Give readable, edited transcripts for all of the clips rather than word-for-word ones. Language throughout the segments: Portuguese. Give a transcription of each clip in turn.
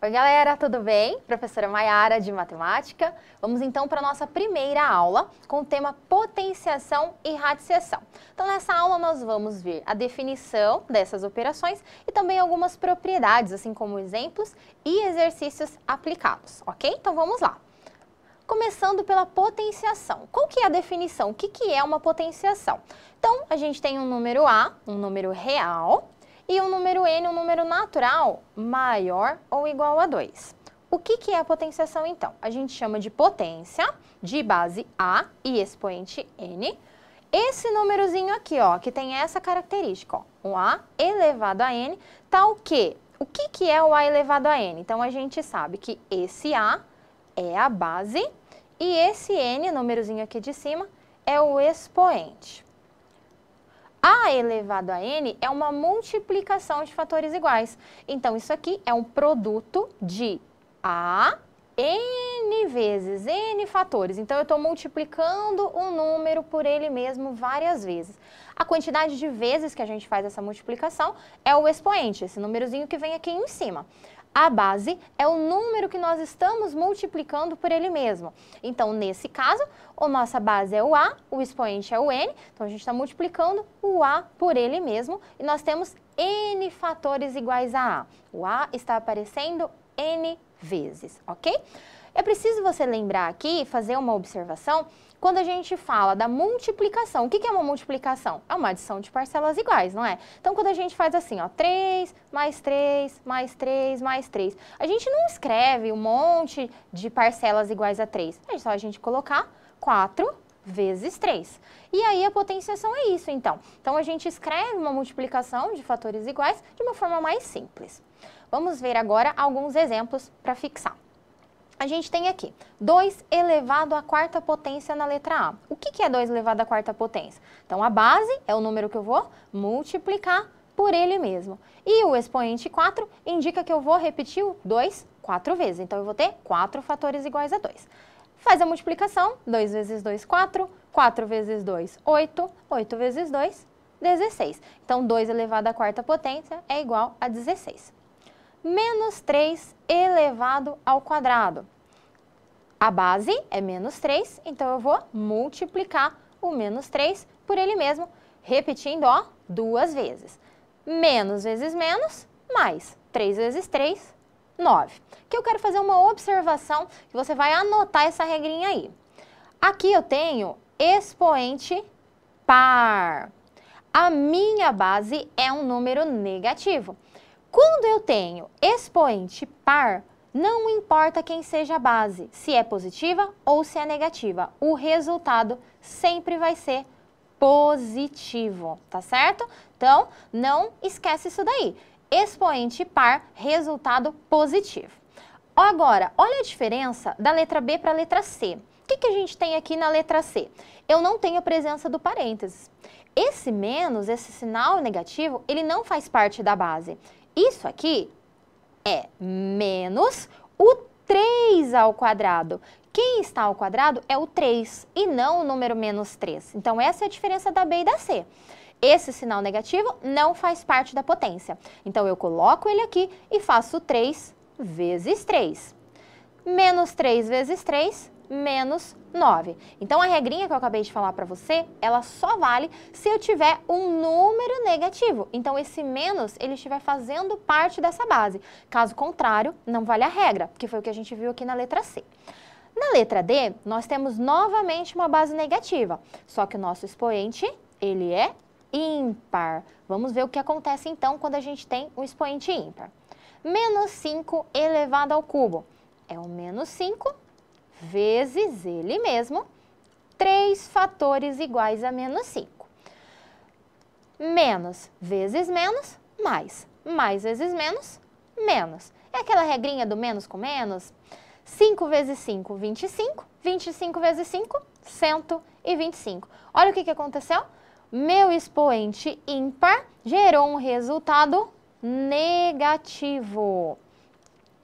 Oi galera, tudo bem? Professora Maiara de Matemática. Vamos então para a nossa primeira aula com o tema potenciação e radiciação. Então nessa aula nós vamos ver a definição dessas operações e também algumas propriedades, assim como exemplos e exercícios aplicados, ok? Então vamos lá. Começando pela potenciação. Qual que é a definição? O que é uma potenciação? Então a gente tem um número A, um número real, e um número n, um número natural, maior ou igual a 2. O que é a potenciação, então? A gente chama de potência de base A e expoente n. Esse númerozinho aqui, ó, que tem essa característica, ó, o A elevado a n, tá o quê? O que é o A elevado a n? Então, a gente sabe que esse A é a base e esse n, númerozinho aqui de cima, é o expoente. A elevado a n é uma multiplicação de fatores iguais. Então, isso aqui é um produto de A, n vezes n fatores. Então, eu estou multiplicando um número por ele mesmo várias vezes. A quantidade de vezes que a gente faz essa multiplicação é o expoente, esse númerozinho que vem aqui em cima. A base é o número que nós estamos multiplicando por ele mesmo. Então, nesse caso, a nossa base é o A, o expoente é o n. Então, a gente está multiplicando o A por ele mesmo e nós temos n fatores iguais a A. O A está aparecendo n vezes, ok? É preciso você lembrar aqui, fazer uma observação, quando a gente fala da multiplicação. O que é uma multiplicação? É uma adição de parcelas iguais, não é? Então, quando a gente faz assim, ó, 3 mais 3 mais 3 mais 3, a gente não escreve um monte de parcelas iguais a 3. É só a gente colocar 4 vezes 3. E aí, a potenciação é isso, então. Então, a gente escreve uma multiplicação de fatores iguais de uma forma mais simples. Vamos ver agora alguns exemplos para fixar. A gente tem aqui 2 elevado à quarta potência na letra A. O que é 2 elevado à quarta potência? Então, a base é o número que eu vou multiplicar por ele mesmo. E o expoente 4 indica que eu vou repetir o 2 4 vezes. Então, eu vou ter 4 fatores iguais a 2. Faz a multiplicação, 2 vezes 2, 4, 4 vezes 2, 8, 8 vezes 2, 16. Então, 2 elevado à quarta potência é igual a 16. Menos 3 elevado ao quadrado. A base é menos 3, então eu vou multiplicar o menos 3 por ele mesmo, repetindo, ó, 2 vezes. Menos vezes menos, mais 3 vezes 3, 9. Aqui eu quero fazer uma observação, que você vai anotar essa regrinha aí. Aqui eu tenho expoente par. A minha base é um número negativo. Quando eu tenho expoente par, não importa quem seja a base, se é positiva ou se é negativa, o resultado sempre vai ser positivo, tá certo? Então, não esquece isso daí. Expoente par, resultado positivo. Agora, olha a diferença da letra B para a letra C. O que a gente tem aqui na letra C? Eu não tenho a presença do parênteses. Esse menos, esse sinal negativo, ele não faz parte da base. Isso aqui é menos o 3 ao quadrado. Quem está ao quadrado é o 3 e não o número menos 3. Então, essa é a diferença da B e da C. Esse sinal negativo não faz parte da potência. Então, eu coloco ele aqui e faço 3 vezes 3. Menos 3 vezes 3, menos 9. Então, a regrinha que eu acabei de falar para você, ela só vale se eu tiver um número negativo. Então, esse menos, ele estiver fazendo parte dessa base. Caso contrário, não vale a regra, que foi o que a gente viu aqui na letra C. Na letra D, nós temos novamente uma base negativa, só que o nosso expoente, ele é ímpar. Vamos ver o que acontece, então, quando a gente tem um expoente ímpar. Menos 5 elevado ao cubo. É o menos 5 vezes ele mesmo, 3 fatores iguais a menos 5. Menos vezes menos, mais. Mais vezes menos, menos. É aquela regrinha do menos com menos? 5 vezes 5, 25. 25 vezes 5, 125. Olha o que aconteceu. Meu expoente ímpar gerou um resultado negativo.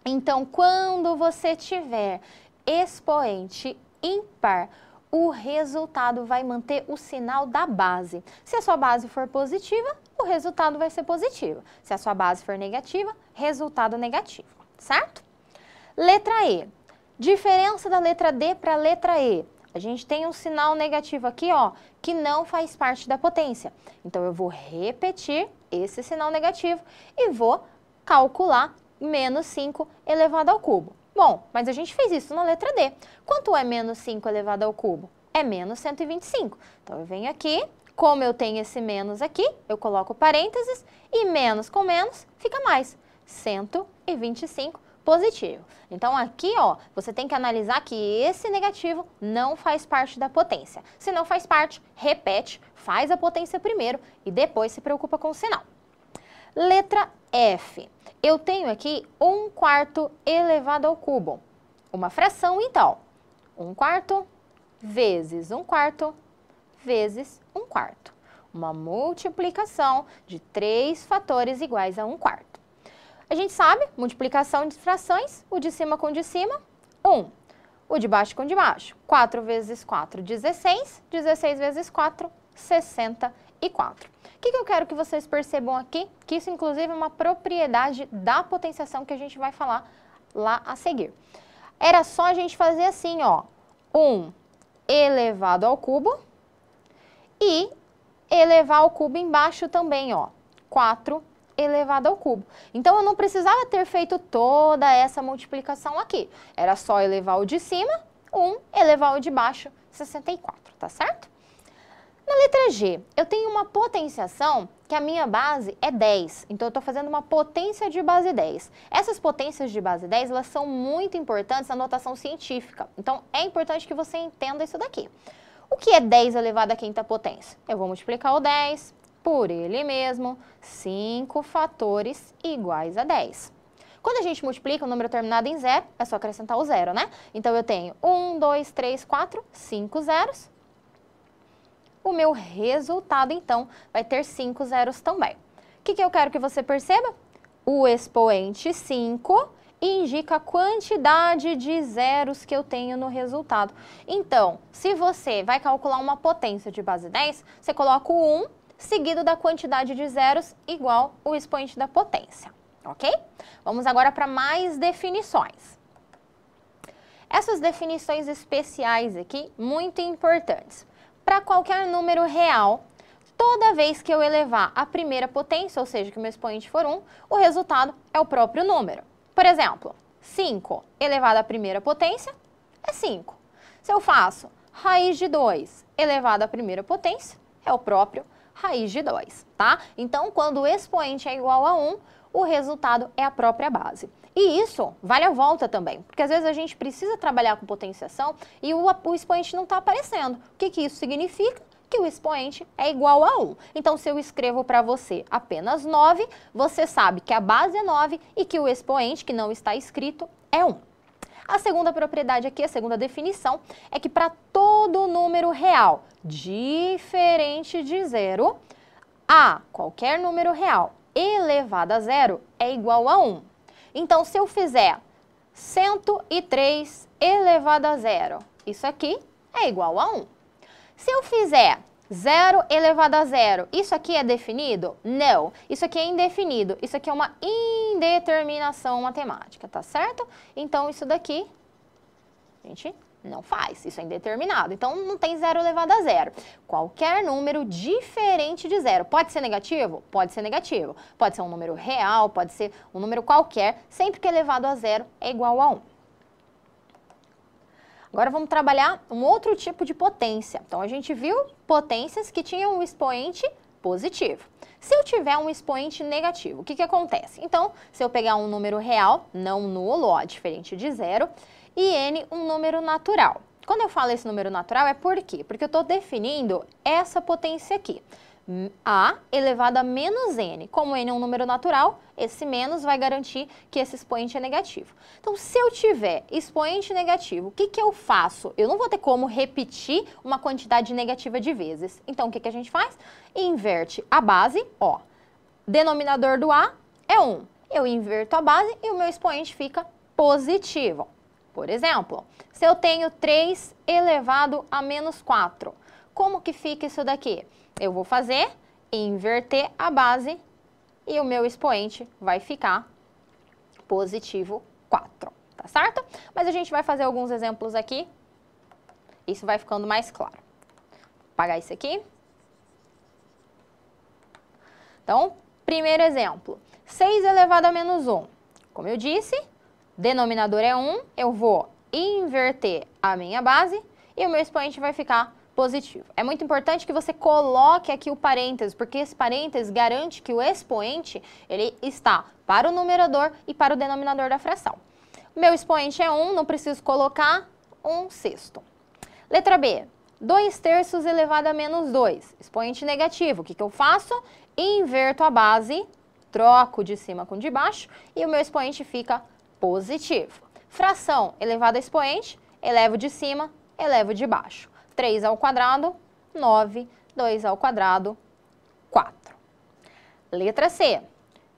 Então, quando você tiver expoente ímpar, o resultado vai manter o sinal da base. Se a sua base for positiva, o resultado vai ser positivo. Se a sua base for negativa, resultado negativo, certo? Letra E. Diferença da letra D para a letra E. A gente tem um sinal negativo aqui, ó, que não faz parte da potência. Então, eu vou repetir esse sinal negativo e vou calcular menos 5 elevado ao cubo. Bom, mas a gente fez isso na letra D. Quanto é menos 5 elevado ao cubo? É menos 125. Então, eu venho aqui, como eu tenho esse menos aqui, eu coloco parênteses e menos com menos fica mais. 125 positivo. Então, aqui, ó, você tem que analisar que esse negativo não faz parte da potência. Se não faz parte, repete, faz a potência primeiro e depois se preocupa com o sinal. Letra F. Eu tenho aqui 1/4 elevado ao cubo. Uma fração, então. 1/4 vezes 1/4 vezes 1/4. Uma multiplicação de 3 fatores iguais a 1/4. A gente sabe, multiplicação de frações, o de cima com o de cima, 1. O de baixo com o de baixo, 4 vezes 4, 16. 16 vezes 4, 64. O que eu quero que vocês percebam aqui? Que isso, inclusive, é uma propriedade da potenciação que a gente vai falar lá a seguir. Era só a gente fazer assim, ó, 1 elevado ao cubo e elevar ao cubo embaixo também, ó, 4 elevado ao cubo. Então, eu não precisava ter feito toda essa multiplicação aqui. Era só elevar o de cima, 1, elevar o de baixo, 64, tá certo? Na letra G, eu tenho uma potenciação que a minha base é 10. Então, eu estou fazendo uma potência de base 10. Essas potências de base 10, elas são muito importantes na notação científica. Então, é importante que você entenda isso daqui. O que é 10 elevado à quinta potência? Eu vou multiplicar o 10 por ele mesmo, 5 fatores iguais a 10. Quando a gente multiplica um número terminado em 0, é só acrescentar o 0, né? Então, eu tenho 1, 2, 3, 4, 5 zeros. O meu resultado, então, vai ter 5 zeros também. O que eu quero que você perceba? O expoente 5 indica a quantidade de zeros que eu tenho no resultado. Então, se você vai calcular uma potência de base 10, você coloca o 1 seguido da quantidade de zeros igual o expoente da potência, ok? Vamos agora para mais definições. Essas definições especiais aqui, muito importantes. Para qualquer número real, toda vez que eu elevar a primeira potência, ou seja, que o meu expoente for 1, o resultado é o próprio número. Por exemplo, 5 elevado à primeira potência é 5. Se eu faço raiz de 2 elevado à primeira potência, é o próprio raiz de 2, tá? Então, quando o expoente é igual a 1, o resultado é a própria base. E isso vale a volta também, porque às vezes a gente precisa trabalhar com potenciação e o expoente não está aparecendo. O que isso significa? Que o expoente é igual a 1. Então, se eu escrevo para você apenas 9, você sabe que a base é 9 e que o expoente, que não está escrito, é 1. A segunda propriedade aqui, a segunda definição, é que para todo número real diferente de 0, qualquer número real elevado a 0 é igual a 1. Então, se eu fizer 103 elevado a 0, isso aqui é igual a 1. Se eu fizer 0 elevado a 0, isso aqui é definido? Não. Isso aqui é indefinido. Isso aqui é uma indeterminação matemática, tá certo? Então, isso daqui, a gente não faz. Isso é indeterminado. Então, não tem 0 elevado a 0. Qualquer número diferente de 0. Pode ser negativo? Pode ser negativo. Pode ser um número real, pode ser um número qualquer. Sempre que elevado a 0 é igual a 1. Agora vamos trabalhar um outro tipo de potência. Então, a gente viu potências que tinham um expoente positivo. Se eu tiver um expoente negativo, o que acontece? Então, se eu pegar um número real, não nulo, ó, diferente de 0, e n um número natural. Quando eu falo esse número natural, é por quê? Porque eu estou definindo essa potência aqui. A elevado a menos n. Como n é um número natural, esse menos vai garantir que esse expoente é negativo. Então, se eu tiver expoente negativo, o que eu faço? Eu não vou ter como repetir uma quantidade negativa de vezes. Então, o que a gente faz? Inverte a base, ó. Denominador do A é 1. Eu inverto a base e o meu expoente fica positivo. Por exemplo, se eu tenho 3 elevado a menos 4, como que fica isso daqui? Eu vou fazer, inverter a base e o meu expoente vai ficar positivo 4, tá certo? Mas a gente vai fazer alguns exemplos aqui, isso vai ficando mais claro. Vou apagar isso aqui. Então, primeiro exemplo, 6 elevado a menos 1. Como eu disse, denominador é 1, eu vou inverter a minha base e o meu expoente vai ficar positivo. É muito importante que você coloque aqui o parênteses, porque esse parênteses garante que o expoente ele está para o numerador e para o denominador da fração. Meu expoente é 1, não preciso colocar 1/6. Letra B, 2/3 elevado a menos 2, expoente negativo. O que eu faço? Inverto a base, troco de cima com de baixo e o meu expoente fica positivo. Fração elevado a expoente, elevo de cima, elevo de baixo. 3 ao quadrado, 9, 2 ao quadrado, 4. Letra C,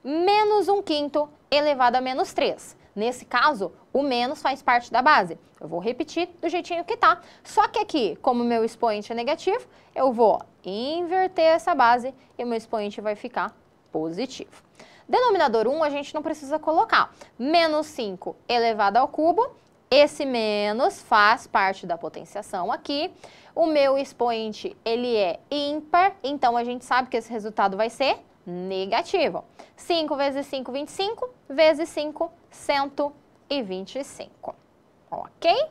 menos 1/5 elevado a menos 3. Nesse caso, o menos faz parte da base. Eu vou repetir do jeitinho que tá. Só que aqui, como meu expoente é negativo, eu vou inverter essa base e o meu expoente vai ficar positivo. Denominador 1 a gente não precisa colocar. Menos 5 elevado ao cubo. Esse menos faz parte da potenciação aqui. O meu expoente, ele é ímpar, então a gente sabe que esse resultado vai ser negativo. 5 vezes 5, 25, vezes 5, 125. Ok?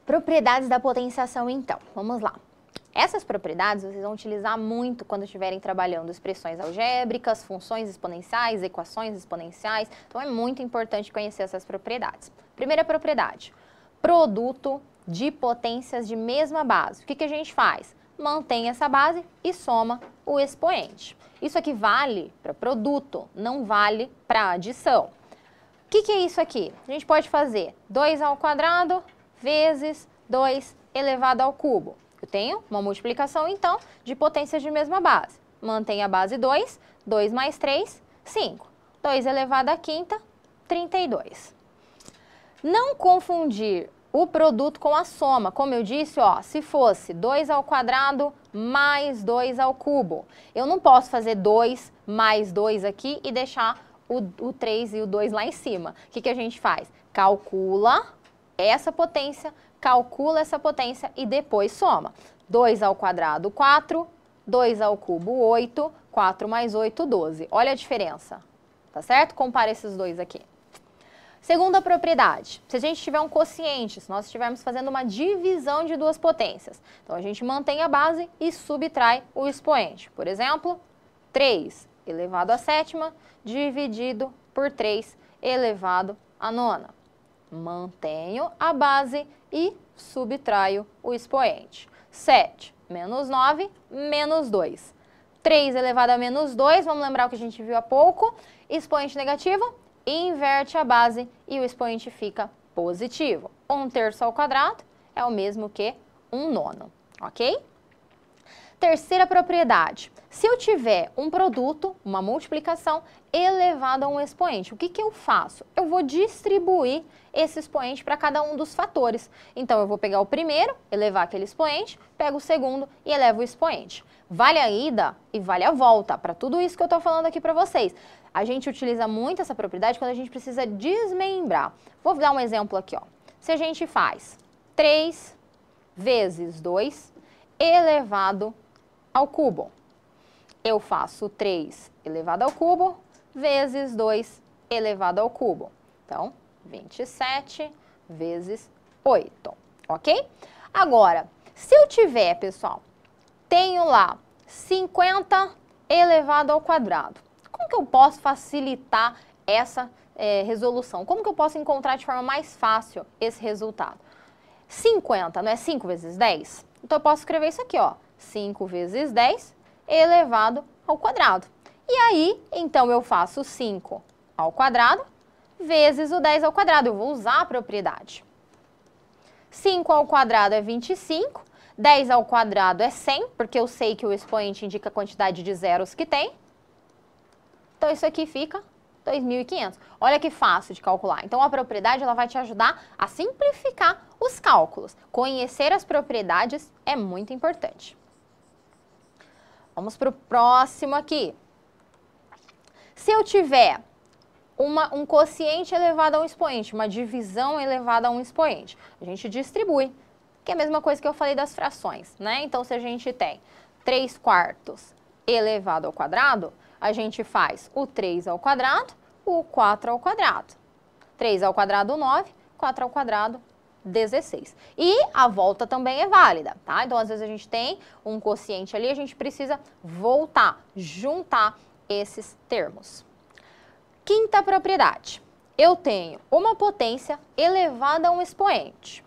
Propriedades da potenciação, então. Vamos lá. Essas propriedades vocês vão utilizar muito quando estiverem trabalhando expressões algébricas, funções exponenciais, equações exponenciais. Então, é muito importante conhecer essas propriedades. Primeira propriedade, produto de potências de mesma base. O que a gente faz? Mantém essa base e soma o expoente. Isso aqui vale para produto, não vale para adição. O que é isso aqui? A gente pode fazer 2 ao quadrado vezes 2 elevado ao cubo. Eu tenho uma multiplicação, então, de potências de mesma base. Mantém a base 2, 2 mais 3, 5. 2 elevado à quinta, 32. Não confundir o produto com a soma. Como eu disse, ó, se fosse 2 ao quadrado mais 2 ao cubo, eu não posso fazer 2 mais 2 aqui e deixar o 3 e o 2 lá em cima. O que a gente faz? Calcula essa potência, calcula essa potência e depois soma. 2 ao quadrado, 4, 2 ao cubo, 8, 4 mais 8, 12. Olha a diferença, tá certo? Compara esses dois aqui. Segunda propriedade, se a gente tiver um quociente, se nós estivermos fazendo uma divisão de duas potências, então a gente mantém a base e subtrai o expoente. Por exemplo, 3 elevado à sétima dividido por 3 elevado à nona. Mantenho a base e subtraio o expoente. 7 menos 9, menos 2. 3 elevado a menos 2, vamos lembrar o que a gente viu há pouco, expoente negativo, inverte a base e o expoente fica positivo. 1/3 ao quadrado é o mesmo que 1/9, ok? Terceira propriedade, se eu tiver um produto, uma multiplicação elevada a um expoente, o que eu faço? Eu vou distribuir esse expoente para cada um dos fatores. Então, eu vou pegar o primeiro, elevar aquele expoente, pego o segundo e elevo o expoente. Vale a ida e vale a volta, para tudo isso que eu estou falando aqui para vocês. A gente utiliza muito essa propriedade quando a gente precisa desmembrar. Vou dar um exemplo aqui, ó. Se a gente faz 3 vezes 2 elevado ao cubo. Eu faço 3 elevado ao cubo vezes 2 elevado ao cubo. Então, 27 vezes 8, ok? Agora, se eu tiver, pessoal, tenho lá 50 elevado ao quadrado. Como que eu posso facilitar essa resolução? Como que eu posso encontrar de forma mais fácil esse resultado? 50, não é 5 vezes 10? Então, eu posso escrever isso aqui, ó. 5 vezes 10 elevado ao quadrado. E aí, então, eu faço 5 ao quadrado vezes o 10 ao quadrado. Eu vou usar a propriedade. 5 ao quadrado é 25, 10 ao quadrado é 100, porque eu sei que o expoente indica a quantidade de zeros que tem. Então, isso aqui fica 2.500. Olha que fácil de calcular. Então, a propriedade ela vai te ajudar a simplificar os cálculos. Conhecer as propriedades é muito importante. Vamos para o próximo aqui. Se eu tiver um quociente elevado a um expoente, uma divisão elevada a um expoente. A gente distribui, que é a mesma coisa que eu falei das frações, né? Então, se a gente tem 3/4 elevado ao quadrado, a gente faz o 3 ao quadrado, o 4 ao quadrado. 3 ao quadrado, 9, 4 ao quadrado, 16. E a volta também é válida, tá? Então, às vezes a gente tem um quociente ali, a gente precisa voltar, juntar esses termos. Quinta propriedade. Eu tenho uma potência elevada a um expoente.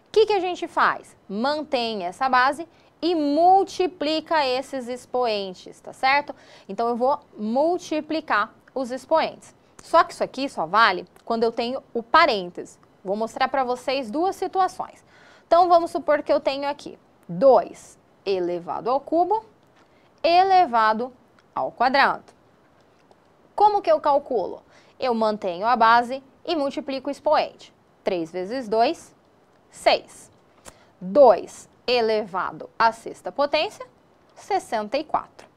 O que a gente faz? Mantém essa base e multiplica esses expoentes, tá certo? Então, eu vou multiplicar os expoentes. Só que isso aqui só vale quando eu tenho o parênteses. Vou mostrar para vocês duas situações. Então, vamos supor que eu tenho aqui 2 elevado ao cubo elevado ao quadrado. Como que eu calculo? Eu mantenho a base e multiplico o expoente. 3 vezes 2, 6. 2 elevado à sexta potência, 64.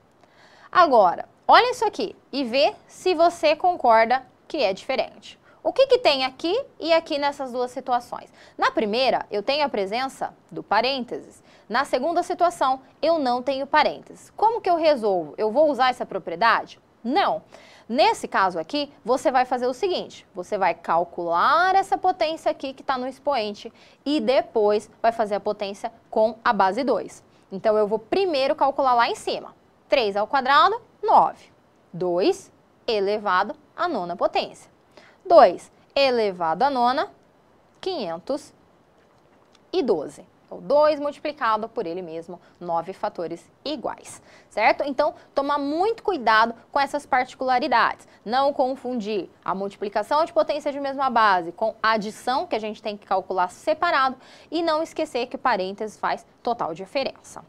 Agora, olha isso aqui e vê se você concorda que é diferente. O que tem aqui e aqui nessas duas situações? Na primeira, eu tenho a presença do parênteses. Na segunda situação, eu não tenho parênteses. Como que eu resolvo? Eu vou usar essa propriedade? Não. Nesse caso aqui, você vai fazer o seguinte, você vai calcular essa potência aqui que está no expoente e depois vai fazer a potência com a base 2. Então, eu vou primeiro calcular lá em cima. 3 ao quadrado, 9. 2 elevado à nona potência. 2 elevado à nona, 512. Então, 2 multiplicado por ele mesmo, 9 fatores iguais, certo? Então, tomar muito cuidado com essas particularidades. Não confundir a multiplicação de potência de mesma base com a adição, que a gente tem que calcular separado, e não esquecer que o parênteses faz total diferença.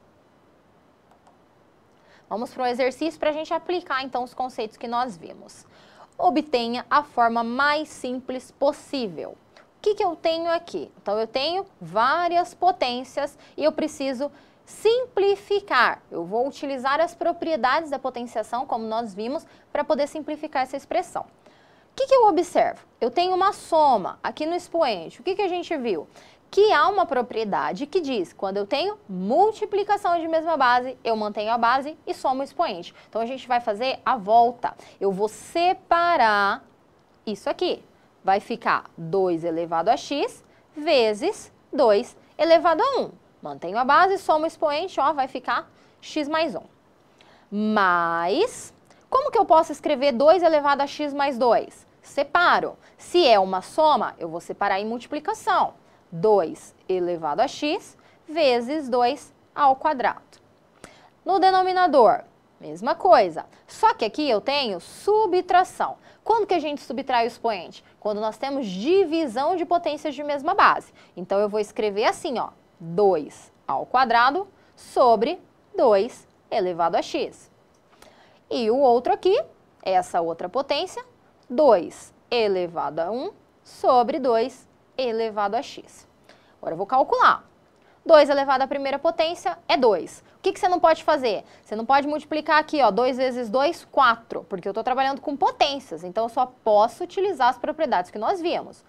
Vamos para o exercício para a gente aplicar, então, os conceitos que nós vimos. Obtenha a forma mais simples possível. O que eu tenho aqui? Então, eu tenho várias potências e eu preciso simplificar. Eu vou utilizar as propriedades da potenciação, como nós vimos, para poder simplificar essa expressão. O que eu observo? Eu tenho uma soma aqui no expoente. O que a gente viu? Que há uma propriedade que diz, quando eu tenho multiplicação de mesma base, eu mantenho a base e somo o expoente. Então, a gente vai fazer a volta. Eu vou separar isso aqui. Vai ficar 2 elevado a x vezes 2 elevado a 1. Mantenho a base, somo o expoente, ó, vai ficar x mais 1. Mas, como que eu posso escrever 2 elevado a x mais 2? Separo. Se é uma soma, eu vou separar em multiplicação. 2 elevado a x vezes 2 ao quadrado. No denominador, mesma coisa. Só que aqui eu tenho subtração. Quando que a gente subtrai o expoente? Quando nós temos divisão de potências de mesma base. Então, eu vou escrever assim, ó, 2 ao quadrado sobre 2 elevado a x. E o outro aqui, essa outra potência, 2 elevado a 1 sobre 2 elevado a x. Agora eu vou calcular. 2 elevado à primeira potência é 2. O que você não pode fazer? Você não pode multiplicar aqui, ó, 2 vezes 2, 4, porque eu estou trabalhando com potências, então eu só posso utilizar as propriedades que nós vimos.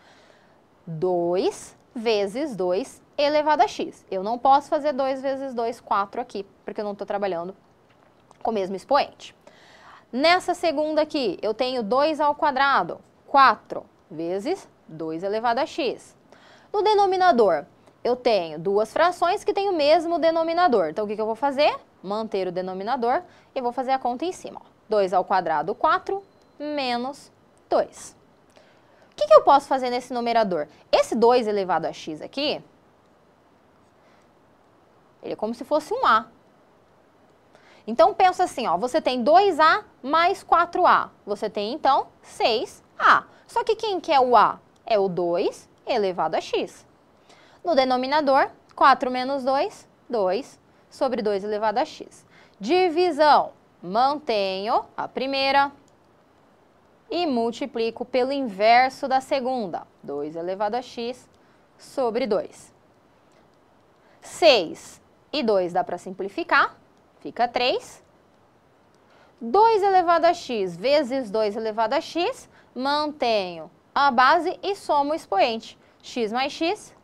2 vezes 2 elevado a x. Eu não posso fazer 2 vezes 2, 4 aqui, porque eu não estou trabalhando com o mesmo expoente. Nessa segunda aqui, eu tenho 2 ao quadrado, 4 vezes 2 elevado a x. No denominador, eu tenho duas frações que têm o mesmo denominador. Então, o que eu vou fazer? Manter o denominador e vou fazer a conta em cima. 2 ao quadrado, 4, menos 2. O que eu posso fazer nesse numerador? Esse 2 elevado a x aqui, ele é como se fosse um a. Então, pensa assim, ó, você tem 2a mais 4a. Você tem, então, 6a. Só que quem que é o a? É o 2 elevado a x. No denominador, 4 menos 2, 2 sobre 2 elevado a x. Divisão, mantenho a primeira e multiplico pelo inverso da segunda. 2 elevado a x sobre 2. 6 e 2 dá para simplificar, fica 3. 2 elevado a x vezes 2 elevado a x mantenho a base e somo o expoente. X mais x,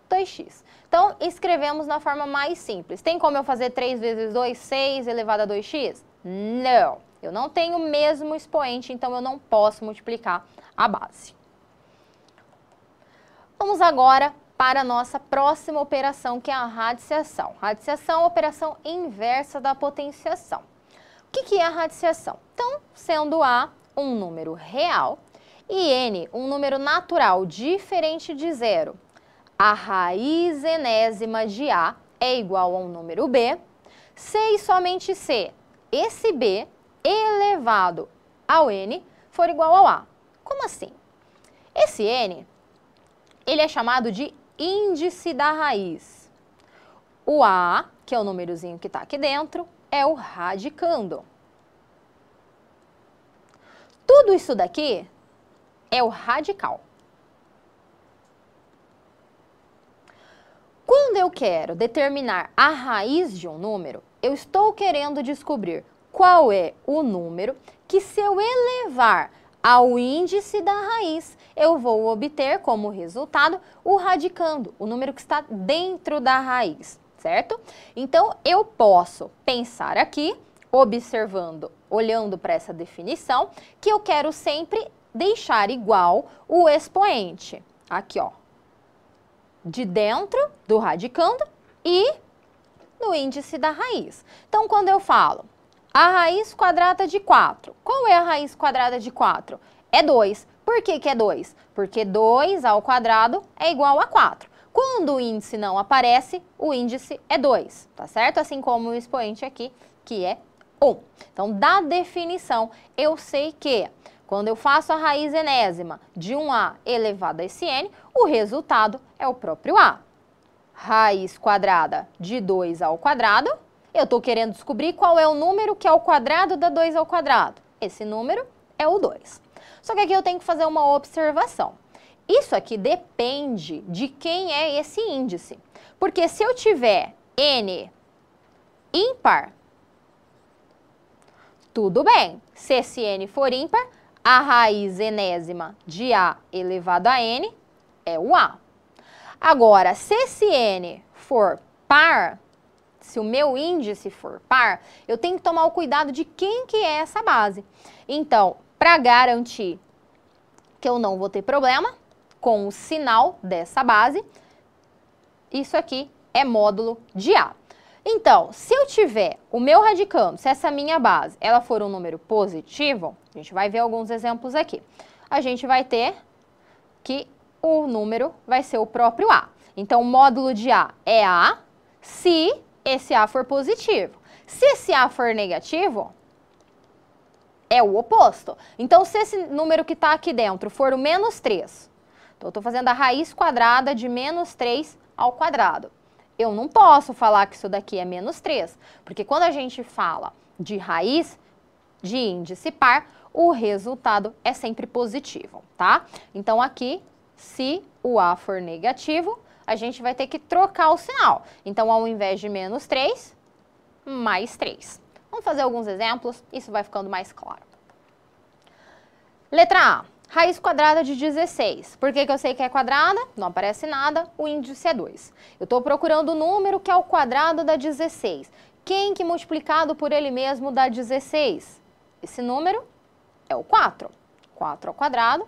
2x. Então, escrevemos na forma mais simples. Tem como eu fazer 3 vezes 2, 6 elevado a 2x? Não. Eu não tenho o mesmo expoente, então eu não posso multiplicar a base. Vamos agora para a nossa próxima operação, que é a radiciação. Radiciação é a operação inversa da potenciação. O que é a radiciação? Então, sendo A um número real e N um número natural diferente de zero, a raiz enésima de A é igual a um número B, se e somente se esse B elevado ao N for igual ao A. Como assim? Esse N, ele é chamado de índice da raiz. O A, que é o númerozinho que está aqui dentro, é o radicando. Tudo isso daqui é o radical. Quando eu quero determinar a raiz de um número, eu estou querendo descobrir qual é o número que, se eu elevar ao índice da raiz, eu vou obter como resultado o radicando, o número que está dentro da raiz, certo? Então, eu posso pensar aqui, observando, olhando para essa definição, que eu quero sempre deixar igual o expoente. Aqui, ó, de dentro do radicando e no índice da raiz. Então, quando eu falo a raiz quadrada de 4, qual é a raiz quadrada de 4? É 2. Por que que é 2? Porque 2 ao quadrado é igual a 4. Quando o índice não aparece, o índice é 2, tá certo? Assim como o expoente aqui, que é 1. Então, da definição, eu sei que quando eu faço a raiz enésima de 1A elevado a esse N, o resultado é o próprio A. Raiz quadrada de 2 ao quadrado, eu estou querendo descobrir qual é o número que é o quadrado da 2 ao quadrado. Esse número é o 2. Só que aqui eu tenho que fazer uma observação. Isso aqui depende de quem é esse índice. Porque se eu tiver N ímpar, tudo bem. Se esse N for ímpar, a raiz enésima de A elevado a N é o A. Agora, se esse N for par, se o meu índice for par, eu tenho que tomar o cuidado de quem que é essa base. Então, para garantir que eu não vou ter problema com o sinal dessa base, isso aqui é módulo de A. Então, se eu tiver o meu radicando, se essa minha base ela for um número positivo, a gente vai ver alguns exemplos aqui. A gente vai ter que o número vai ser o próprio A. Então, o módulo de A é A se esse A for positivo. Se esse A for negativo, é o oposto. Então, se esse número que está aqui dentro for o menos 3, então eu estou fazendo a raiz quadrada de menos 3 ao quadrado. Eu não posso falar que isso daqui é menos 3, porque quando a gente fala de raiz de índice par, o resultado é sempre positivo, tá? Então, aqui, se o A for negativo, a gente vai ter que trocar o sinal. Então, ao invés de menos 3, mais 3. Vamos fazer alguns exemplos, isso vai ficando mais claro. Letra A, raiz quadrada de 16. Por que que eu sei que é quadrada? Não aparece nada, o índice é 2. Eu estou procurando o número que é o quadrado da 16. Quem que multiplicado por ele mesmo dá 16? Esse número é o 4. 4 ao quadrado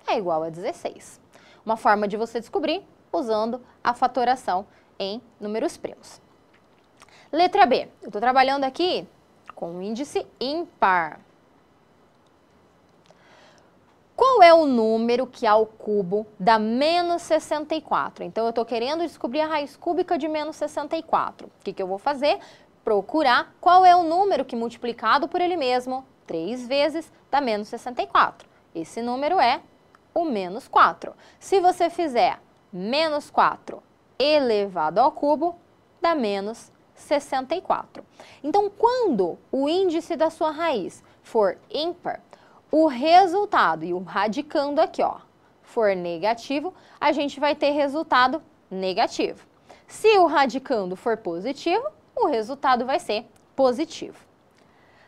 é igual a 16. Uma forma de você descobrir usando a fatoração em números primos. Letra B, eu estou trabalhando aqui com o índice ímpar. Qual é o número que ao cubo dá menos 64? Então, eu estou querendo descobrir a raiz cúbica de menos 64. O que que eu vou fazer? Procurar qual é o número que multiplicado por ele mesmo, 3 vezes, dá menos 64. Esse número é o menos 4. Se você fizer menos 4 elevado ao cubo, dá menos 64. Então, quando o índice da sua raiz for ímpar, o resultado, e o radicando aqui, ó, for negativo, a gente vai ter resultado negativo. Se o radicando for positivo, o resultado vai ser positivo.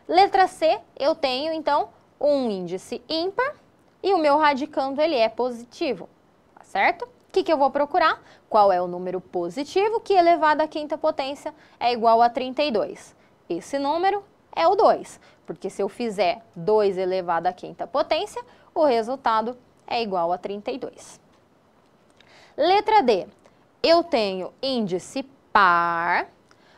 Letra C, eu tenho, então, um índice ímpar e o meu radicando ele é positivo, tá certo? O que eu vou procurar? Qual é o número positivo que elevado à quinta potência é igual a 32? Esse número é o 2, porque se eu fizer 2 elevado à quinta potência, o resultado é igual a 32. Letra D. Eu tenho índice par,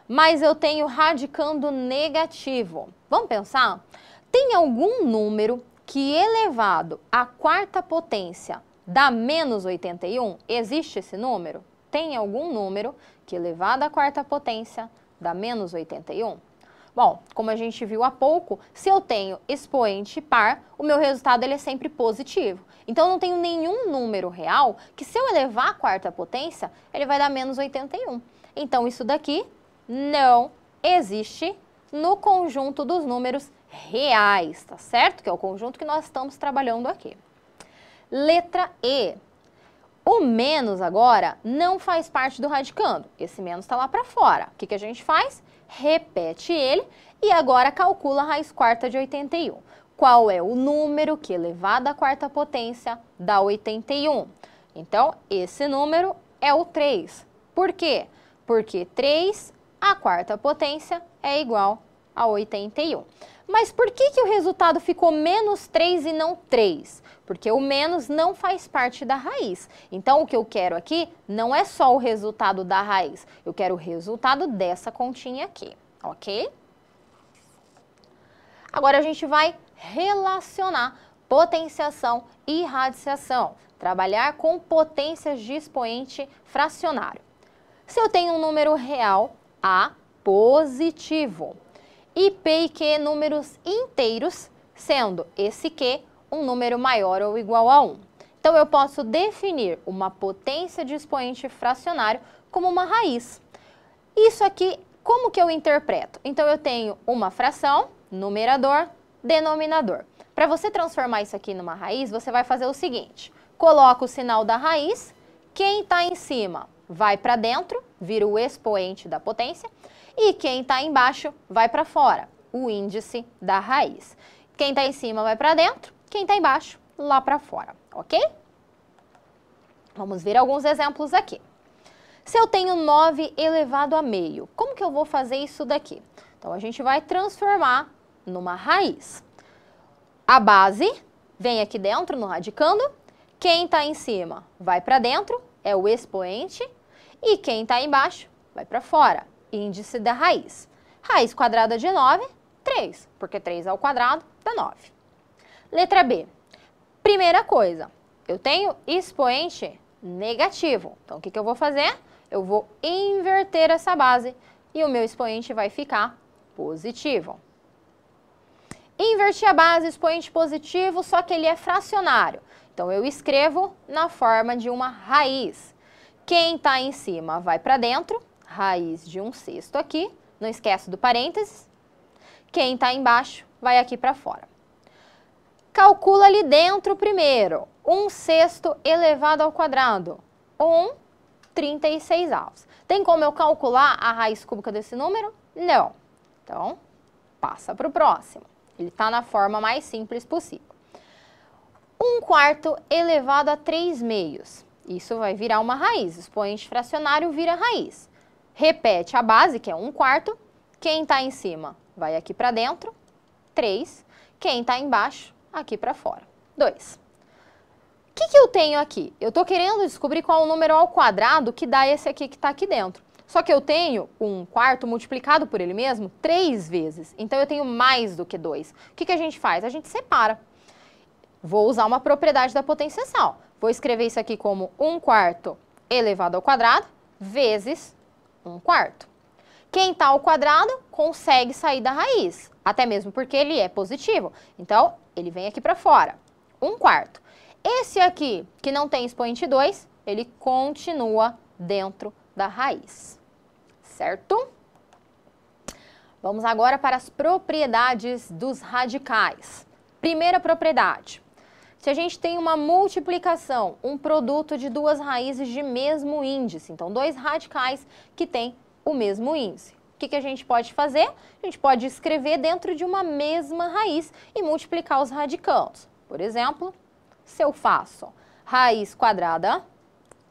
mas eu tenho radicando negativo. Vamos pensar? Tem algum número que elevado à quarta potência dá menos 81? Existe esse número? Tem algum número que elevado à quarta potência dá menos 81? Bom, como a gente viu há pouco, se eu tenho expoente par, o meu resultado ele é sempre positivo. Então, eu não tenho nenhum número real que, se eu elevar à quarta potência, ele vai dar menos 81. Então, isso daqui não existe no conjunto dos números reais, tá certo? Que é o conjunto que nós estamos trabalhando aqui. Letra E. O menos agora não faz parte do radicando. Esse menos está lá para fora. O que a gente faz? Repete ele e agora calcula a raiz quarta de 81. Qual é o número que elevado à quarta potência dá 81? Então, esse número é o 3. Por quê? Porque 3 à quarta potência é igual a 81. Mas por que o resultado ficou menos 3 e não 3? Porque o menos não faz parte da raiz. Então, o que eu quero aqui não é só o resultado da raiz. Eu quero o resultado dessa continha aqui, ok? Agora, a gente vai relacionar potenciação e radiciação. Trabalhar com potências de expoente fracionário. Se eu tenho um número real A positivo e P e Q números inteiros, sendo esse Q um número maior ou igual a 1. Então, eu posso definir uma potência de expoente fracionário como uma raiz. Isso aqui, como que eu interpreto? Então, eu tenho uma fração, numerador, denominador. Para você transformar isso aqui numa raiz, você vai fazer o seguinte. Coloca o sinal da raiz, quem está em cima vai para dentro, vira o expoente da potência, e quem está embaixo vai para fora, o índice da raiz. Quem está em cima vai para dentro, quem está embaixo, lá para fora, ok? Vamos ver alguns exemplos aqui. Se eu tenho 9 elevado a meio, como que eu vou fazer isso daqui? Então, a gente vai transformar numa raiz. A base vem aqui dentro, no radicando. Quem está em cima vai para dentro, é o expoente. E quem está embaixo vai para fora, índice da raiz. Raiz quadrada de 9, 3, porque 3 ao quadrado dá 9. Letra B. Primeira coisa, eu tenho expoente negativo. Então, o que eu vou fazer? Eu vou inverter essa base e o meu expoente vai ficar positivo. Inverti a base, expoente positivo, só que ele é fracionário. Então, eu escrevo na forma de uma raiz. Quem está em cima vai para dentro, raiz de 1/6 aqui, não esquece do parênteses. Quem está embaixo vai aqui para fora. Calcula ali dentro primeiro, 1/6 elevado ao quadrado, 1/36. Tem como eu calcular a raiz cúbica desse número? Não. Então, passa para o próximo. Ele está na forma mais simples possível. 1/4 elevado a 3/2. Isso vai virar uma raiz. Expoente fracionário vira raiz. Repete a base, que é 1/4. Quem está em cima vai aqui para dentro, 3. Quem está embaixo, aqui para fora, 2. O que eu tenho aqui? Eu estou querendo descobrir qual é o número ao quadrado que dá esse aqui que está aqui dentro. Só que eu tenho 1/4 multiplicado por ele mesmo 3 vezes. Então, eu tenho mais do que 2. O que a gente faz? A gente separa. Vou usar uma propriedade da potenciação. Vou escrever isso aqui como 1/4 elevado ao quadrado vezes 1/4. Quem está ao quadrado consegue sair da raiz, até mesmo porque ele é positivo. Então, ele vem aqui para fora, 1/4. Esse aqui, que não tem expoente 2, ele continua dentro da raiz, certo? Vamos agora para as propriedades dos radicais. Primeira propriedade. Se a gente tem uma multiplicação, um produto de duas raízes de mesmo índice, então 2 radicais que têm o mesmo índice. O que a gente pode fazer? A gente pode escrever dentro de uma mesma raiz e multiplicar os radicandos. Por exemplo, se eu faço raiz quadrada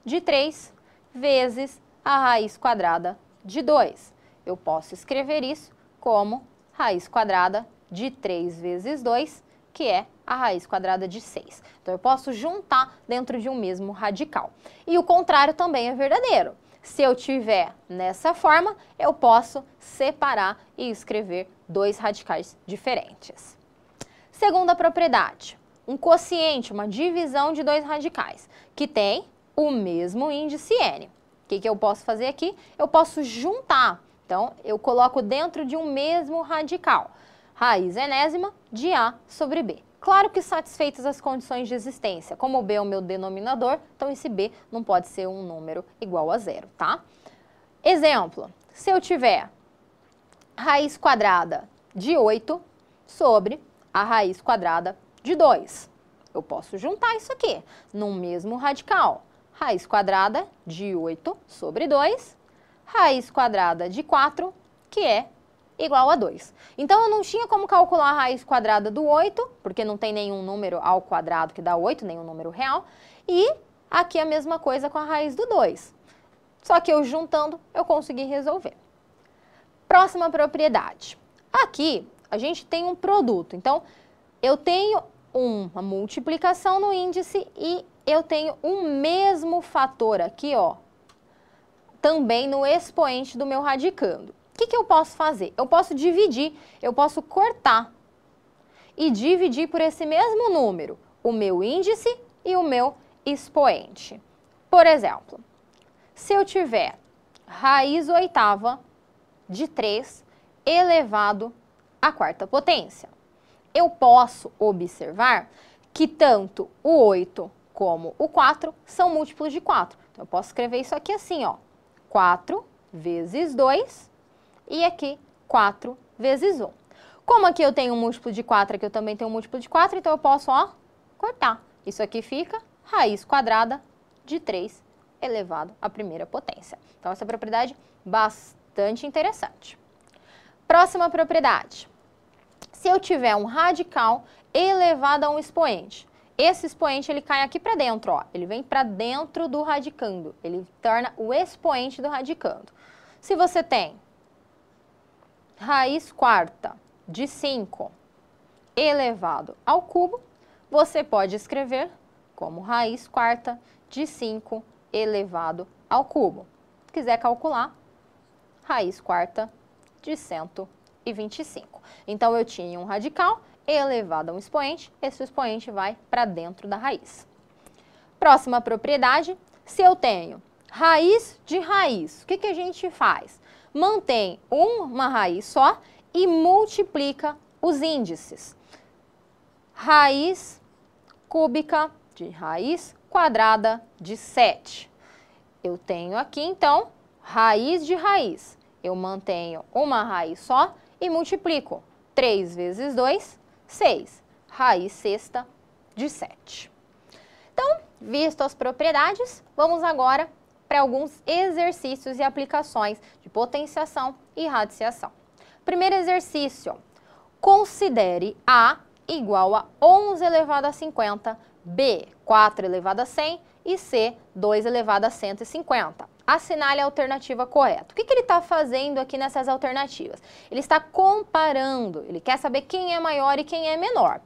de 3 vezes a raiz quadrada de 2. Eu posso escrever isso como raiz quadrada de 3 vezes 2, que é a raiz quadrada de 6. Então, eu posso juntar dentro de um mesmo radical. E o contrário também é verdadeiro. Se eu tiver nessa forma, eu posso separar e escrever dois radicais diferentes. Segunda propriedade, um quociente, uma divisão de dois radicais, que tem o mesmo índice n. O que eu posso fazer aqui? Eu posso juntar. Então, eu coloco dentro de um mesmo radical, raiz enésima de a sobre b. Claro que satisfeitas as condições de existência, como o b é o meu denominador, então esse b não pode ser um número igual a zero, tá? Exemplo, se eu tiver raiz quadrada de 8 sobre a raiz quadrada de 2, eu posso juntar isso aqui num mesmo radical. Raiz quadrada de 8 sobre 2, raiz quadrada de 4, que é igual a 2. Então, eu não tinha como calcular a raiz quadrada do 8, porque não tem nenhum número ao quadrado que dá 8, nenhum número real. E aqui a mesma coisa com a raiz do 2. Só que eu juntando, eu consegui resolver. Próxima propriedade. Aqui, a gente tem um produto. Então, eu tenho uma multiplicação no índice e eu tenho o mesmo fator aqui, ó, também no expoente do meu radicando. O que eu posso fazer? Eu posso dividir, eu posso cortar e dividir por esse mesmo número, o meu índice e o meu expoente. Por exemplo, se eu tiver raiz oitava de 3 elevado à quarta potência, eu posso observar que tanto o 8 como o 4 são múltiplos de 4. Então, eu posso escrever isso aqui assim, ó, 4 vezes 2 e aqui 4 vezes 1. Como aqui eu tenho um múltiplo de 4, aqui eu também tenho um múltiplo de 4, então eu posso, ó, cortar. Isso aqui fica raiz quadrada de 3 elevado à primeira potência. Então, essa propriedade bastante interessante. Próxima propriedade. Se eu tiver um radical elevado a um expoente, esse expoente ele cai aqui para dentro, ó. Ele vem para dentro do radicando, ele torna o expoente do radicando. Se você tem raiz quarta de 5 elevado ao cubo, você pode escrever como raiz quarta de 5 elevado ao cubo. Se quiser calcular, raiz quarta de 125. Então, eu tinha um radical elevado a um expoente, esse expoente vai para dentro da raiz. Próxima propriedade, se eu tenho raiz de raiz, o que a gente faz? Mantém uma raiz só e multiplica os índices. Raiz cúbica de raiz quadrada de 7. Eu tenho aqui, então, raiz de raiz. Eu mantenho uma raiz só e multiplico. 3 vezes 2, 6. Raiz sexta de 7. Então, visto as propriedades, vamos agora para alguns exercícios e aplicações de potenciação e radiciação. Primeiro exercício, considere A igual a 11 elevado a 50, B 4 elevado a 100 e C 2 elevado a 150. Assinale a alternativa correta. O que ele está fazendo aqui nessas alternativas? Ele está comparando, ele quer saber quem é maior e quem é menor.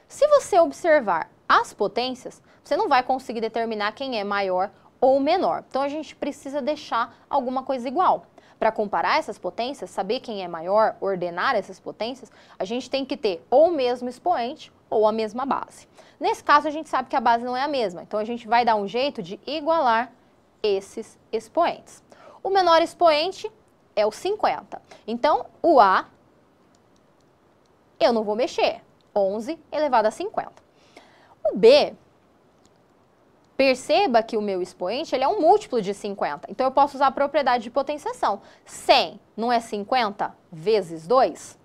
Se você observar as potências, você não vai conseguir determinar quem é maior ou menor. Então, a gente precisa deixar alguma coisa igual. Para comparar essas potências, saber quem é maior, ordenar essas potências, a gente tem que ter ou o mesmo expoente ou a mesma base. Nesse caso, a gente sabe que a base não é a mesma, então a gente vai dar um jeito de igualar esses expoentes. O menor expoente é o 50. Então, o A, eu não vou mexer, 11 elevado a 50. O B, perceba que o meu expoente ele é um múltiplo de 50. Então, eu posso usar a propriedade de potenciação. 100 não é 50 vezes 2?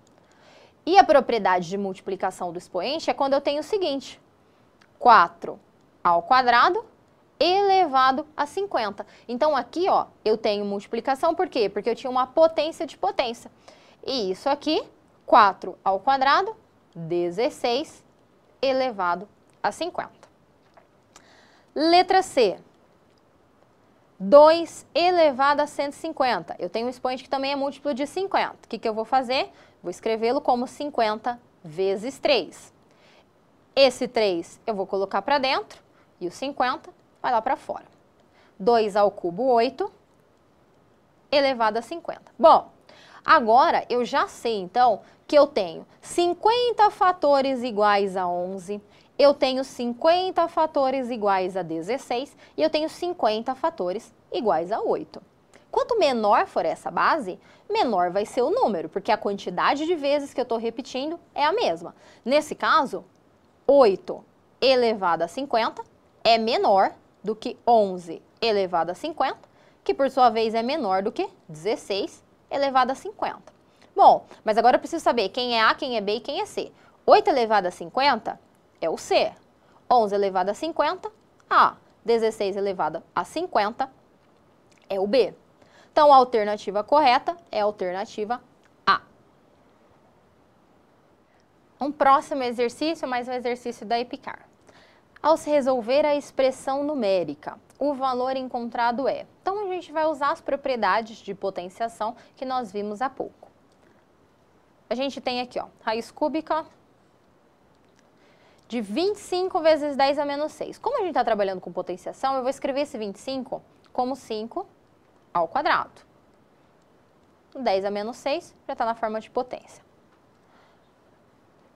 E a propriedade de multiplicação do expoente é quando eu tenho o seguinte. 4 ao quadrado elevado a 50. Então, aqui, ó, eu tenho multiplicação, por quê? Porque eu tinha uma potência de potência. E isso aqui, 4 ao quadrado, 16 elevado a 50. Letra C. 2 elevado a 150. Eu tenho um expoente que também é múltiplo de 50. O que eu vou fazer? Vou escrevê-lo como 50 vezes 3. Esse 3 eu vou colocar para dentro e o 50 vai lá para fora. 2 ao cubo, 8, elevado a 50. Bom, agora eu já sei, então, que eu tenho 50 fatores iguais a 11, eu tenho 50 fatores iguais a 16 e eu tenho 50 fatores iguais a 8. Quanto menor for essa base, menor vai ser o número, porque a quantidade de vezes que eu estou repetindo é a mesma. Nesse caso, 8 elevado a 50 é menor do que 11 elevado a 50, que por sua vez é menor do que 16 elevado a 50. Bom, mas agora eu preciso saber quem é A, quem é B e quem é C. 8 elevado a 50 é o C. 11 elevado a 50, A. 16 elevado a 50 é o B. Então, a alternativa correta é a alternativa A. Um próximo exercício, mais um exercício da EPICAR. Ao se resolver a expressão numérica, o valor encontrado é. Então, a gente vai usar as propriedades de potenciação que nós vimos há pouco. A gente tem aqui, ó, raiz cúbica de 25 vezes 10 a menos 6. Como a gente está trabalhando com potenciação, eu vou escrever esse 25 como 5 ao quadrado. 10 a menos 6 já está na forma de potência.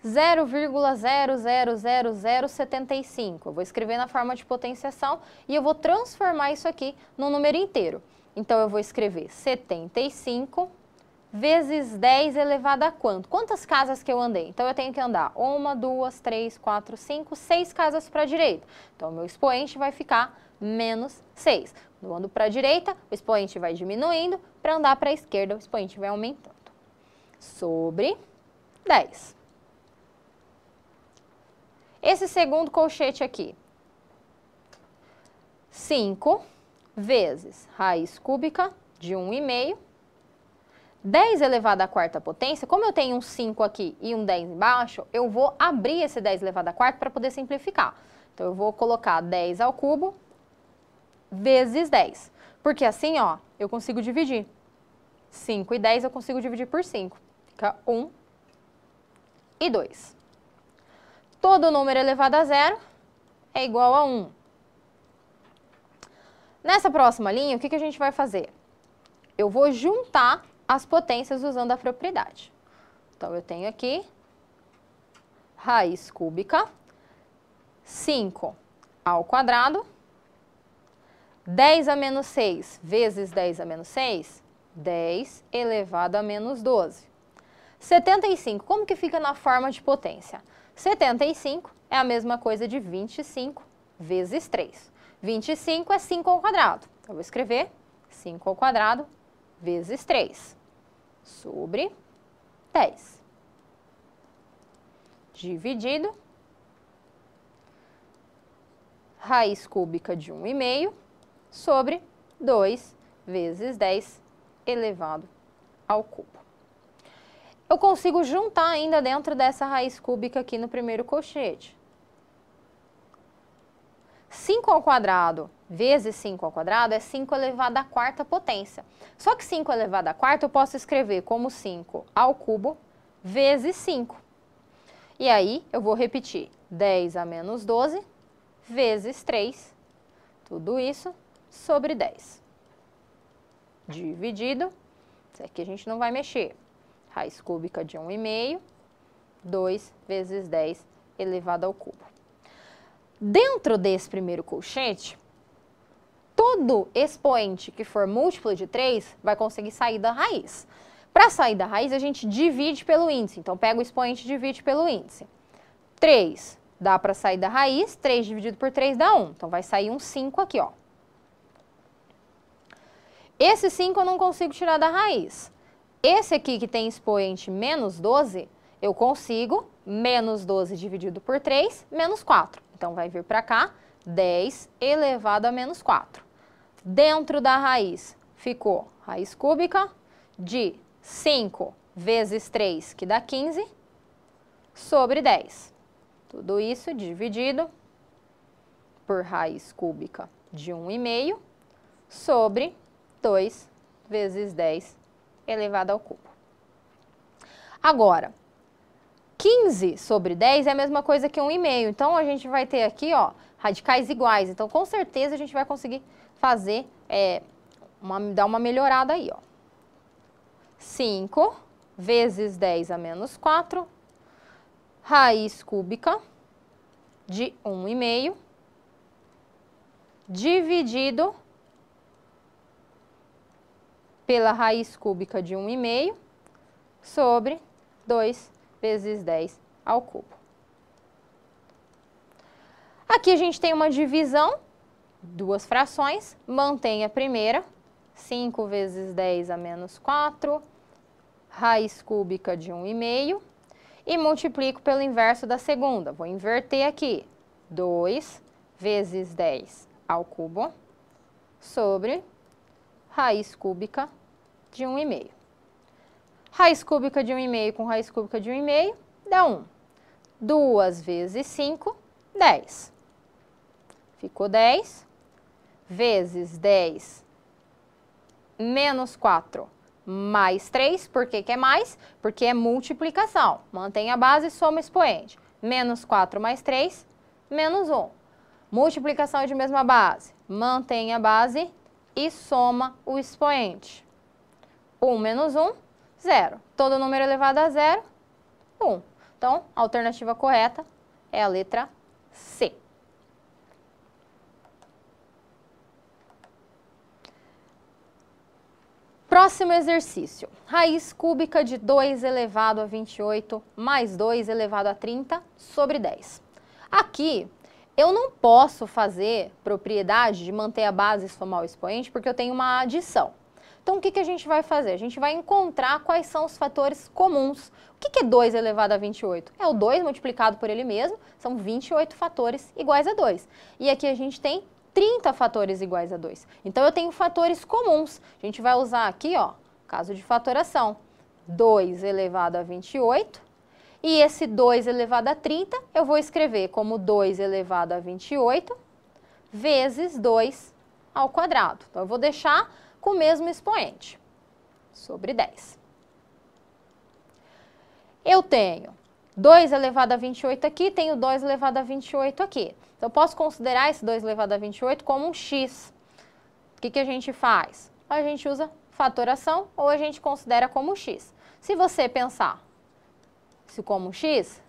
0,0000075. Eu vou escrever na forma de potenciação e eu vou transformar isso aqui num número inteiro. Então, eu vou escrever 75 vezes 10 elevado a quanto? Quantas casas que eu andei? Então, eu tenho que andar 1, 2, 3, 4, 5, 6 casas para a direita. Então, o meu expoente vai ficar menos 6. Quando eu ando para a direita, o expoente vai diminuindo. Para andar para a esquerda, o expoente vai aumentando. Sobre 10. Esse segundo colchete aqui, 5 vezes raiz cúbica de 1,5, 10 elevado à quarta potência. Como eu tenho um 5 aqui e um 10 embaixo, eu vou abrir esse 10 elevado à quarta para poder simplificar. Então, eu vou colocar 10 ao cubo vezes 10, porque assim, ó, eu consigo dividir. 5 e 10 eu consigo dividir por 5, fica 1 e 2. Todo número elevado a zero é igual a 1. Nessa próxima linha, o que a gente vai fazer? Eu vou juntar as potências usando a propriedade. Então, eu tenho aqui raiz cúbica, 5 ao quadrado, 10 a menos 6 vezes 10 a menos 6, 10 elevado a menos 12. 75, como que fica na forma de potência? 75 é a mesma coisa de 25 vezes 3. 25 é 5 ao quadrado. Então, eu vou escrever 5 ao quadrado vezes 3 sobre 10. Dividido, raiz cúbica de 1,5 sobre 2 vezes 10 elevado ao cubo. Eu consigo juntar ainda dentro dessa raiz cúbica aqui no primeiro colchete. 5 ao quadrado vezes 5 ao quadrado é 5 elevado à quarta potência. Só que 5 elevado à quarta eu posso escrever como 5 ao cubo vezes 5. E aí, eu vou repetir 10 a menos 12 vezes 3, tudo isso sobre 10. Dividido, isso aqui a gente não vai mexer. Raiz cúbica de 1,5, 2 vezes 10 elevado ao cubo. Dentro desse primeiro colchete, todo expoente que for múltiplo de 3 vai conseguir sair da raiz. Para sair da raiz, a gente divide pelo índice. Então, pega o expoente e divide pelo índice. 3 dá para sair da raiz, 3 dividido por 3 dá 1. Então, vai sair um 5 aqui, ó. Esse 5 eu não consigo tirar da raiz. Esse aqui que tem expoente menos 12, eu consigo menos 12 dividido por 3, menos 4. Então, vai vir para cá 10 elevado a menos 4. Dentro da raiz ficou raiz cúbica de 5 vezes 3, que dá 15, sobre 10. Tudo isso dividido por raiz cúbica de 1,5 sobre 2 vezes 10 elevado ao cubo. Agora, 15 sobre 10 é a mesma coisa que 1,5. Então, a gente vai ter aqui, ó, radicais iguais. Então, com certeza, a gente vai conseguir fazer, dar uma melhorada aí, ó. 5 vezes 10 a menos 4, raiz cúbica de 1,5, dividido pela raiz cúbica de 1,5 sobre 2 vezes 10 ao cubo. Aqui a gente tem uma divisão, duas frações, mantém a primeira, 5 vezes 10 a menos 4, raiz cúbica de 1,5, e multiplico pelo inverso da segunda. Vou inverter aqui, 2 vezes 10 ao cubo sobre raiz cúbica de 1,5. Raiz cúbica de 1,5 com raiz cúbica de 1,5 dá 1. 2 vezes 5, 10. Ficou 10 vezes 10 menos 4 mais 3. Por que que é mais? Porque é multiplicação. Mantém a base e soma o expoente. Menos 4 mais 3, menos 1. Multiplicação de mesma base. Mantém a base e soma o expoente. 1 menos 1, 0. Todo número elevado a 0, 1. Então, a alternativa correta é a letra C. Próximo exercício. Raiz cúbica de 2 elevado a 28 mais 2 elevado a 30 sobre 10. Aqui, eu não posso fazer propriedade de manter a base e somar o expoente, porque eu tenho uma adição. Então, o que que a gente vai fazer? A gente vai encontrar quais são os fatores comuns. O que que é 2 elevado a 28? É o 2 multiplicado por ele mesmo, são 28 fatores iguais a 2. E aqui a gente tem 30 fatores iguais a 2. Então, eu tenho fatores comuns. A gente vai usar aqui, ó, caso de fatoração, 2 elevado a 28. E esse 2 elevado a 30, eu vou escrever como 2 elevado a 28 vezes 2 ao quadrado. Então, eu vou deixar com o mesmo expoente, sobre 10. Eu tenho 2 elevado a 28 aqui, tenho 2 elevado a 28 aqui. Então, eu posso considerar esse 2 elevado a 28 como um x. O que que a gente faz? A gente usa fatoração ou a gente considera como x. Se você pensar isso como x,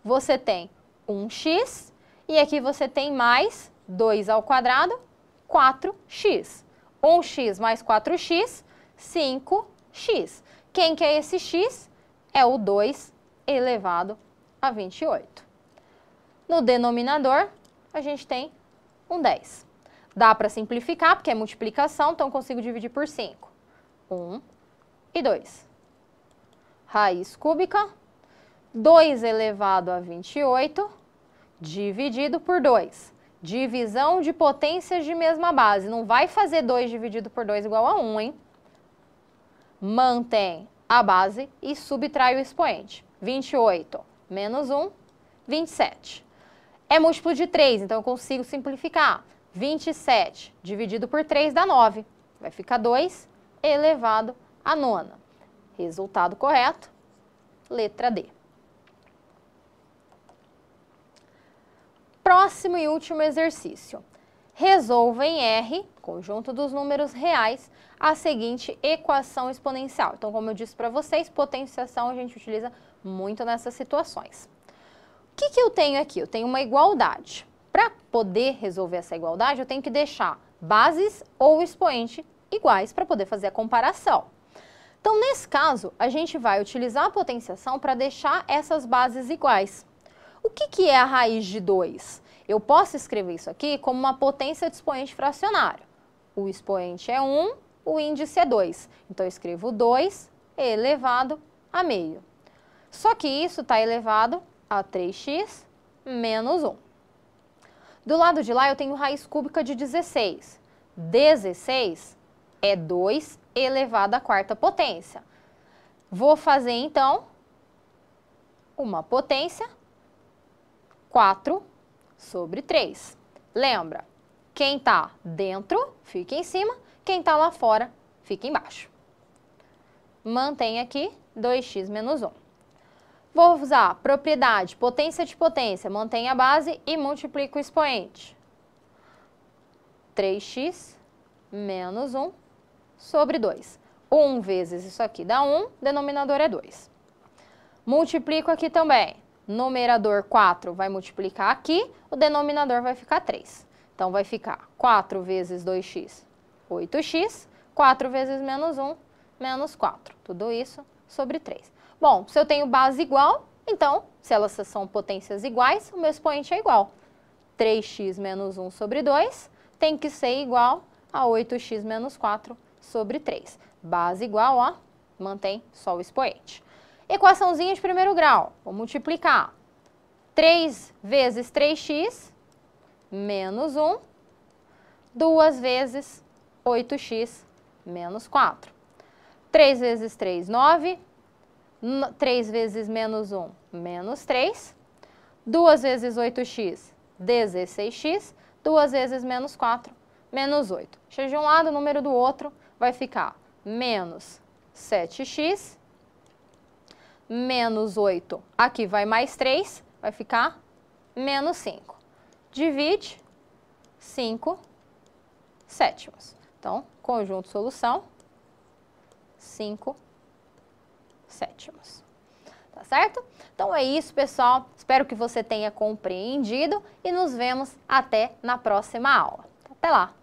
você tem 1x e aqui você tem mais 2 ao quadrado, 4x. 1x mais 4x, 5x. Quem que é esse x? É o 2 elevado a 28. No denominador, a gente tem um 10. Dá para simplificar, porque é multiplicação, então consigo dividir por 5. 1 e 2. Raiz cúbica, 2 elevado a 28, dividido por 2. Divisão de potências de mesma base. Não vai fazer 2 dividido por 2 igual a 1, hein? Mantém a base e subtrai o expoente. 28 menos 1, 27. É múltiplo de 3, então eu consigo simplificar. 27 dividido por 3 dá 9. Vai ficar 2 elevado a 9. Resultado correto, letra D. Próximo e último exercício. Resolva em R, conjunto dos números reais, a seguinte equação exponencial. Então, como eu disse para vocês, potenciação a gente utiliza muito nessas situações. O que que eu tenho aqui? Eu tenho uma igualdade. Para poder resolver essa igualdade, eu tenho que deixar bases ou expoente iguais para poder fazer a comparação. Então, nesse caso, a gente vai utilizar a potenciação para deixar essas bases iguais. O que que é a raiz de 2? Eu posso escrever isso aqui como uma potência de expoente fracionário. O expoente é 1, o índice é 2. Então, eu escrevo 2 elevado a meio. Só que isso está elevado a 3x menos 1. Do lado de lá, eu tenho raiz cúbica de 16. 16 é 2 elevado à quarta potência. Vou fazer, então, uma potência 4 sobre 3. Lembra, quem está dentro fica em cima, quem está lá fora fica embaixo. Mantém aqui 2x menos 1. Vou usar propriedade, potência de potência, mantém a base e multiplica o expoente. 3x menos 1 sobre 2. 1 vezes isso aqui dá 1, denominador é 2. Multiplico aqui também. Numerador 4 vai multiplicar aqui, o denominador vai ficar 3. Então, vai ficar 4 vezes 2x, 8x, 4 vezes menos 1, menos 4. Tudo isso sobre 3. Bom, se eu tenho base igual, então, se elas são potências iguais, o meu expoente é igual. 3x menos 1 sobre 2 tem que ser igual a 8x menos 4 sobre 3. Base igual, ó, mantém só o expoente. Equaçãozinha de primeiro grau. Vou multiplicar 3 vezes 3x menos 1, 2 vezes 8x menos 4. 3 vezes 3, 9. 3 vezes menos 1, menos 3. 2 vezes 8x, 16x. 2 vezes menos 4, menos 8. Deixa de um lado, o número do outro vai ficar menos 7x. Menos 8, aqui vai mais 3, vai ficar menos 5. Divide 5 sétimos. Então, conjunto solução, 5 sétimos. Tá certo? Então é isso, pessoal. Espero que você tenha compreendido e nos vemos até na próxima aula. Até lá!